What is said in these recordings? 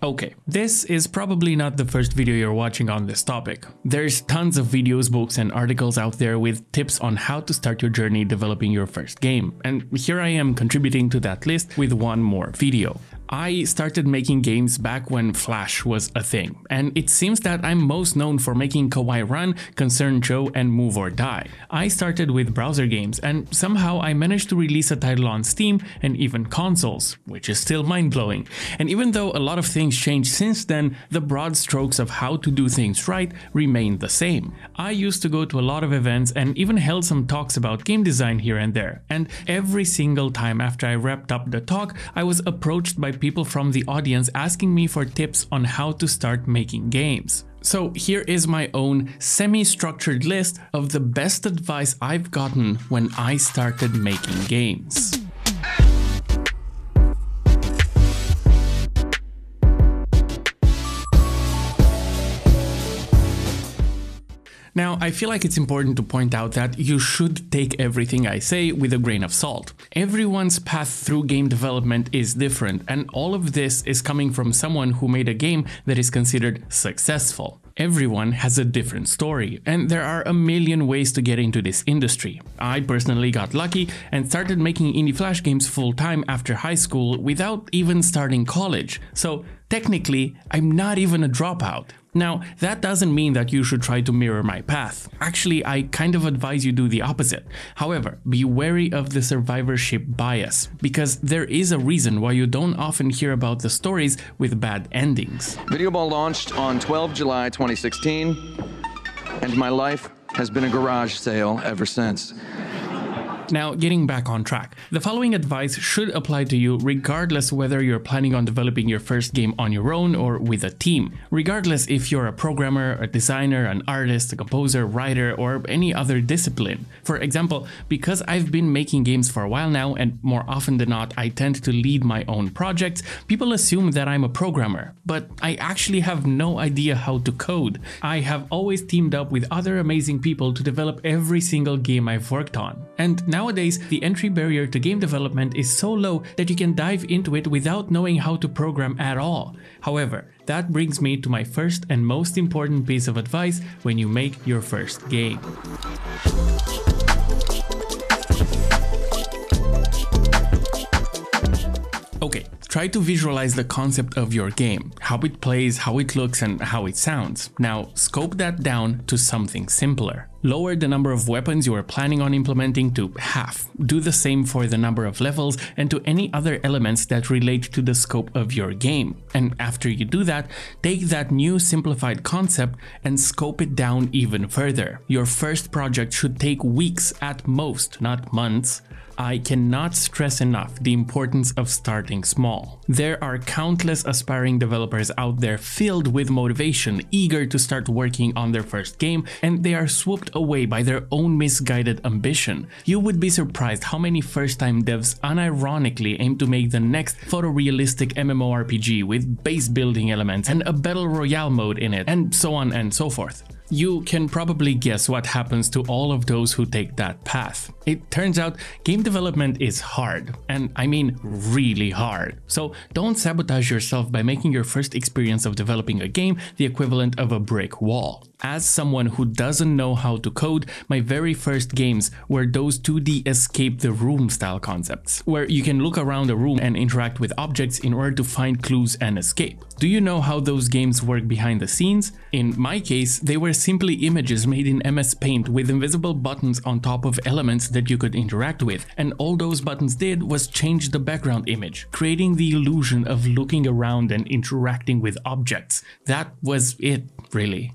Okay, this is probably not the first video you're watching on this topic. There's tons of videos, books and articles out there with tips on how to start your journey developing your first game, and here I am contributing to that list with one more video. I started making games back when Flash was a thing, and it seems that I'm most known for making Kawairun, Concern Joe and Move or Die. I started with browser games, and somehow I managed to release a title on Steam and even consoles, which is still mind-blowing. And even though a lot of things changed since then, the broad strokes of how to do things right remain the same. I used to go to a lot of events and even held some talks about game design here and there, and every single time after I wrapped up the talk, I was approached by people from the audience asking me for tips on how to start making games. So here is my own semi-structured list of the best advice I've gotten when I started making games. Now, I feel like it's important to point out that you should take everything I say with a grain of salt. Everyone's path through game development is different, and all of this is coming from someone who made a game that is considered successful. Everyone has a different story, and there are a million ways to get into this industry. I personally got lucky and started making indie Flash games full-time after high school without even starting college, so technically I'm not even a dropout. Now, that doesn't mean that you should try to mirror my path. Actually, I kind of advise you do the opposite. However, be wary of the survivorship bias, because there is a reason why you don't often hear about the stories with bad endings. Video Ball launched on 12 July 2016, and my life has been a garage sale ever since. Now, getting back on track, the following advice should apply to you regardless whether you're planning on developing your first game on your own or with a team, regardless if you're a programmer, a designer, an artist, a composer, writer, or any other discipline. For example, because I've been making games for a while now, and more often than not I tend to lead my own projects, people assume that I'm a programmer, but I actually have no idea how to code. I have always teamed up with other amazing people to develop every single game I've worked on, and nowadays, the entry barrier to game development is so low that you can dive into it without knowing how to program at all. However, that brings me to my first and most important piece of advice when you make your first game. Okay, try to visualize the concept of your game, how it plays, how it looks, and how it sounds. Now, scope that down to something simpler. Lower the number of weapons you are planning on implementing to half. Do the same for the number of levels and to any other elements that relate to the scope of your game. And after you do that, take that new simplified concept and scope it down even further. Your first project should take weeks at most, not months. I cannot stress enough the importance of starting small. There are countless aspiring developers out there filled with motivation, eager to start working on their first game, and they are swooped away by their own misguided ambition. You would be surprised how many first-time devs unironically aim to make the next photorealistic MMORPG with base building elements and a battle royale mode in it, and so on and so forth. You can probably guess what happens to all of those who take that path. It turns out game development is hard, and I mean really hard. So don't sabotage yourself by making your first experience of developing a game the equivalent of a brick wall. As someone who doesn't know how to code, my very first games were those 2D escape the room style concepts, where you can look around a room and interact with objects in order to find clues and escape. Do you know how those games work behind the scenes? In my case, they were simply images made in MS Paint with invisible buttons on top of elements that you could interact with, and all those buttons did was change the background image, creating the illusion of looking around and interacting with objects. That was it, really.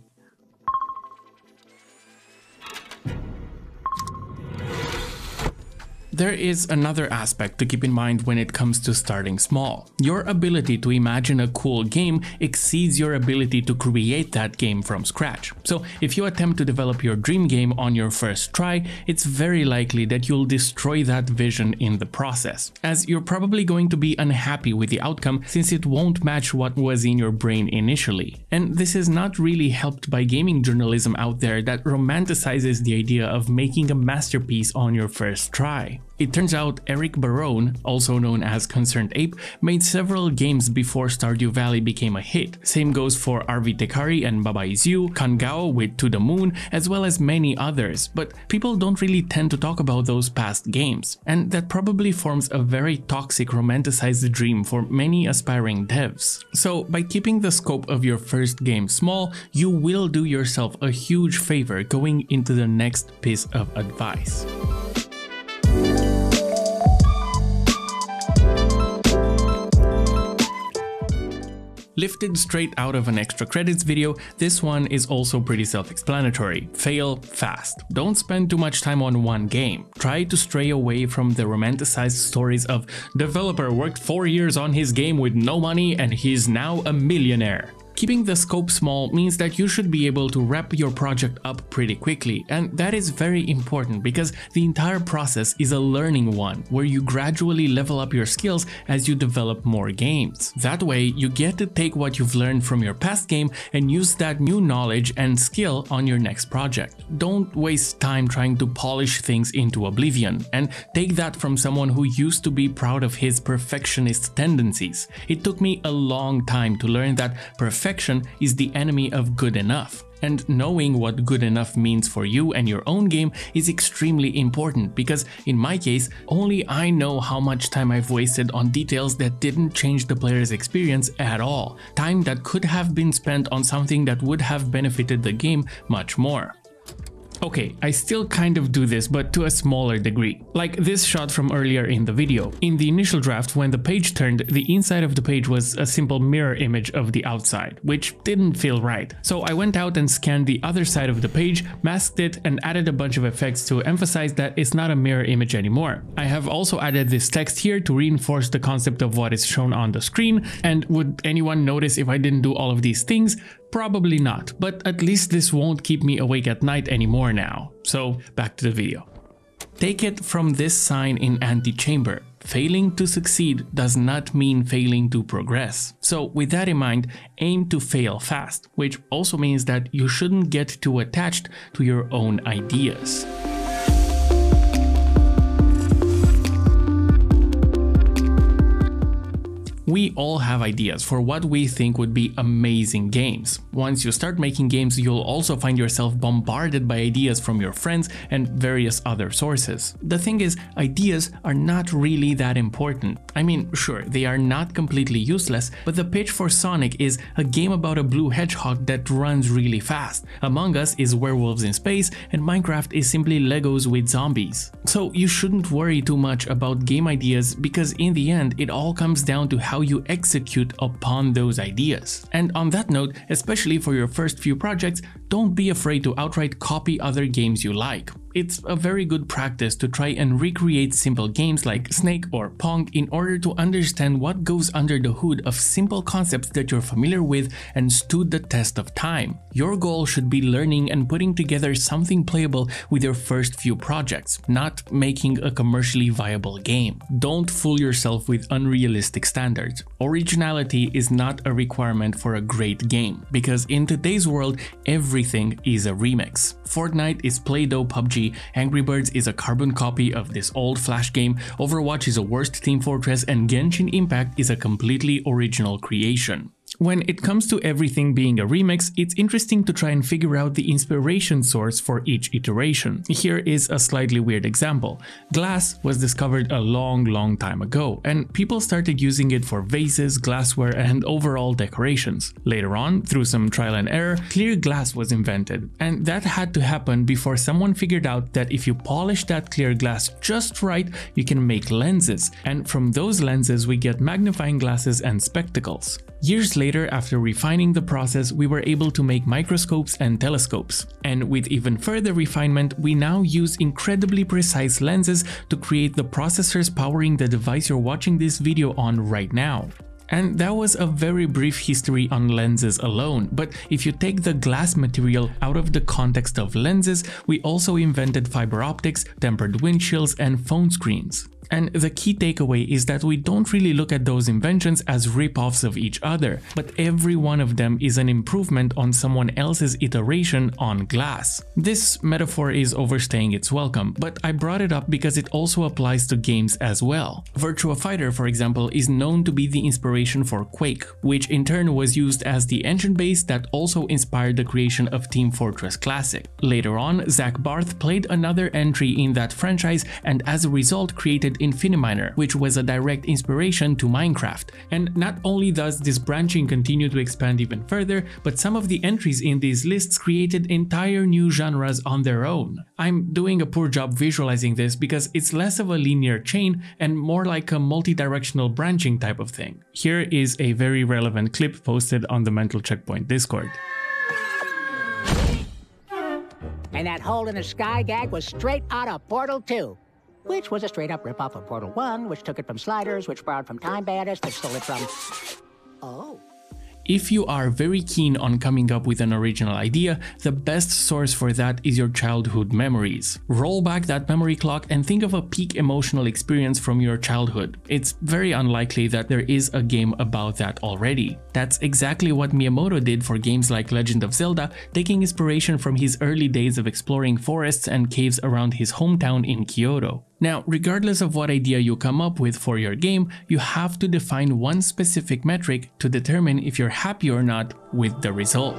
There is another aspect to keep in mind when it comes to starting small. Your ability to imagine a cool game exceeds your ability to create that game from scratch. So if you attempt to develop your dream game on your first try, it's very likely that you'll destroy that vision in the process, as you're probably going to be unhappy with the outcome since it won't match what was in your brain initially. And this is not really helped by gaming journalism out there that romanticizes the idea of making a masterpiece on your first try. It turns out Eric Barone, also known as Concerned Ape, made several games before Stardew Valley became a hit. Same goes for RV Tekari and Baba Is You, Kangao with To the Moon, as well as many others, but people don't really tend to talk about those past games. And that probably forms a very toxic romanticized dream for many aspiring devs. So by keeping the scope of your first game small, you will do yourself a huge favor going into the next piece of advice. Lifted straight out of an extra credits video, this one is also pretty self-explanatory. Fail fast. Don't spend too much time on one game. Try to stray away from the romanticized stories of developer worked 4 years on his game with no money and he's now a millionaire. Keeping the scope small means that you should be able to wrap your project up pretty quickly, and that is very important because the entire process is a learning one where you gradually level up your skills as you develop more games. That way, you get to take what you've learned from your past game and use that new knowledge and skill on your next project. Don't waste time trying to polish things into oblivion, and take that from someone who used to be proud of his perfectionist tendencies. It took me a long time to learn that perfection is the enemy of good enough. And knowing what good enough means for you and your own game is extremely important because, in my case, only I know how much time I've wasted on details that didn't change the player's experience at all. Time that could have been spent on something that would have benefited the game much more. Okay, I still kind of do this, but to a smaller degree. Like this shot from earlier in the video. In the initial draft, when the page turned, the inside of the page was a simple mirror image of the outside, which didn't feel right. So I went out and scanned the other side of the page, masked it, and added a bunch of effects to emphasize that it's not a mirror image anymore. I have also added this text here to reinforce the concept of what is shown on the screen, and would anyone notice if I didn't do all of these things? Probably not, but at least this won't keep me awake at night anymore now. So back to the video. Take it from this sign in Antechamber. Failing to succeed does not mean failing to progress. So with that in mind, aim to fail fast, which also means that you shouldn't get too attached to your own ideas. We all have ideas for what we think would be amazing games. Once you start making games, you'll also find yourself bombarded by ideas from your friends and various other sources. The thing is, ideas are not really that important. I mean, sure, they are not completely useless, but the pitch for Sonic is a game about a blue hedgehog that runs really fast. Among Us is werewolves in space, and Minecraft is simply Legos with zombies. So you shouldn't worry too much about game ideas because in the end, it all comes down to how you execute upon those ideas. And on that note, especially for your first few projects, don't be afraid to outright copy other games you like. It's a very good practice to try and recreate simple games like Snake or Pong in order to understand what goes under the hood of simple concepts that you're familiar with and stood the test of time. Your goal should be learning and putting together something playable with your first few projects, not making a commercially viable game. Don't fool yourself with unrealistic standards. Originality is not a requirement for a great game, because in today's world, everything is a remix. Fortnite is Play-Doh PUBG, Angry Birds is a carbon copy of this old Flash game, Overwatch is a worst Team Fortress, and Genshin Impact is a completely original creation. When it comes to everything being a remix, it's interesting to try and figure out the inspiration source for each iteration. Here is a slightly weird example. Glass was discovered a long time ago, and people started using it for vases, glassware, and overall decorations. Later on, through some trial and error, clear glass was invented, and that had to happen before someone figured out that if you polish that clear glass just right, you can make lenses, and from those lenses we get magnifying glasses and spectacles. Years later, after refining the process, we were able to make microscopes and telescopes. And with even further refinement, we now use incredibly precise lenses to create the processors powering the device you're watching this video on right now. And that was a very brief history on lenses alone, but if you take the glass material out of the context of lenses, we also invented fiber optics, tempered windshields, and phone screens. And the key takeaway is that we don't really look at those inventions as rip-offs of each other, but every one of them is an improvement on someone else's iteration on glass. This metaphor is overstaying its welcome, but I brought it up because it also applies to games as well. Virtua Fighter, for example, is known to be the inspiration for Quake, which in turn was used as the engine base that also inspired the creation of Team Fortress Classic. Later on, Zach Barth played another entry in that franchise and as a result created Infiniminer, which was a direct inspiration to Minecraft. And not only does this branching continue to expand even further, but some of the entries in these lists created entire new genres on their own. I'm doing a poor job visualizing this because it's less of a linear chain and more like a multi-directional branching type of thing. Here is a very relevant clip posted on the Mental Checkpoint Discord. And that hole in the sky gag was straight out of Portal 2. Which was a straight-up rip-off of Portal 1, which took it from Sliders, which borrowed from Time Bandits, which stole it from... Oh. If you are very keen on coming up with an original idea, the best source for that is your childhood memories. Roll back that memory clock and think of a peak emotional experience from your childhood. It's very unlikely that there is a game about that already. That's exactly what Miyamoto did for games like Legend of Zelda, taking inspiration from his early days of exploring forests and caves around his hometown in Kyoto. Now, regardless of what idea you come up with for your game, you have to define one specific metric to determine if you're happy or not with the result.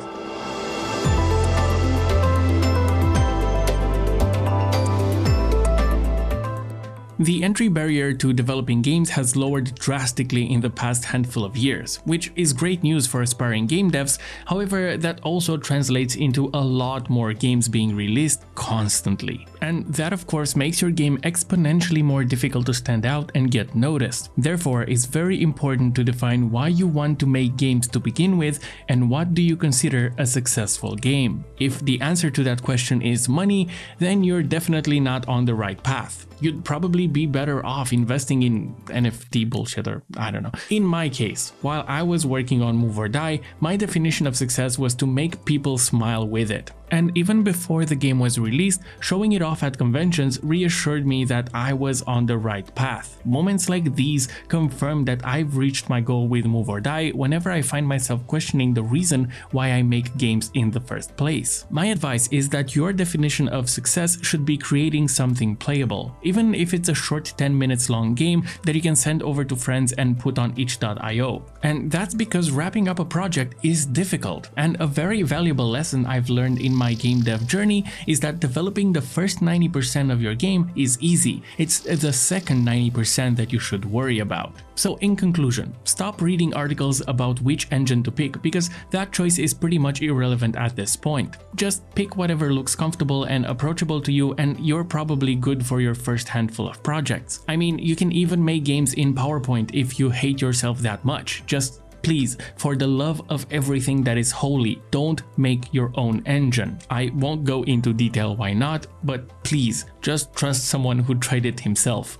The entry barrier to developing games has lowered drastically in the past handful of years, which is great news for aspiring game devs. However, that also translates into a lot more games being released constantly. And that of course makes your game exponentially more difficult to stand out and get noticed. Therefore, it's very important to define why you want to make games to begin with and what do you consider a successful game. If the answer to that question is money, then you're definitely not on the right path. You'd probably be better off investing in NFT bullshit or I don't know. In my case, while I was working on Move or Die, my definition of success was to make people smile with it. And even before the game was released, showing it off at conventions reassured me that I was on the right path. Moments like these confirm that I've reached my goal with Move or Die whenever I find myself questioning the reason why I make games in the first place. My advice is that your definition of success should be creating something playable, even if it's a short 10 minutes long game that you can send over to friends and put on itch.io. And that's because wrapping up a project is difficult, and a very valuable lesson I've learned in my game dev journey is that developing the first 90% of your game is easy. It's the second 90% that you should worry about. So in conclusion, stop reading articles about which engine to pick because that choice is pretty much irrelevant at this point. Just pick whatever looks comfortable and approachable to you and you're probably good for your first handful of projects. I mean, you can even make games in PowerPoint if you hate yourself that much. Just please, for the love of everything that is holy, don't make your own engine. I won't go into detail why not, but please, just trust someone who tried it himself.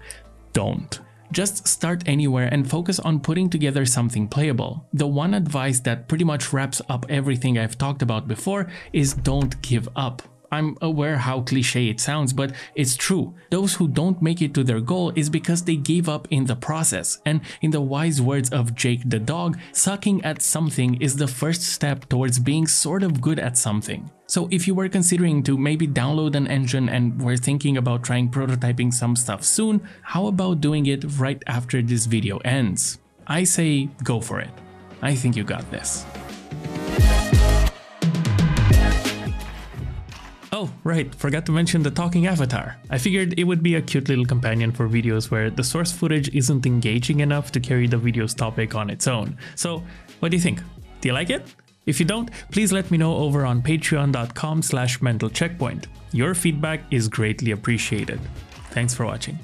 Don't. Just start anywhere and focus on putting together something playable. The one advice that pretty much wraps up everything I've talked about before is don't give up. I'm aware how cliche it sounds, but it's true. Those who don't make it to their goal is because they gave up in the process. And in the wise words of Jake the dog, sucking at something is the first step towards being sort of good at something. So if you were considering to maybe download an engine and were thinking about trying prototyping some stuff soon, how about doing it right after this video ends? I say go for it. I think you got this. Oh, right, forgot to mention the talking avatar. I figured it would be a cute little companion for videos where the source footage isn't engaging enough to carry the video's topic on its own. So, what do you think? Do you like it? If you don't, please let me know over on patreon.com/mentalcheckpoint. Your feedback is greatly appreciated. Thanks for watching.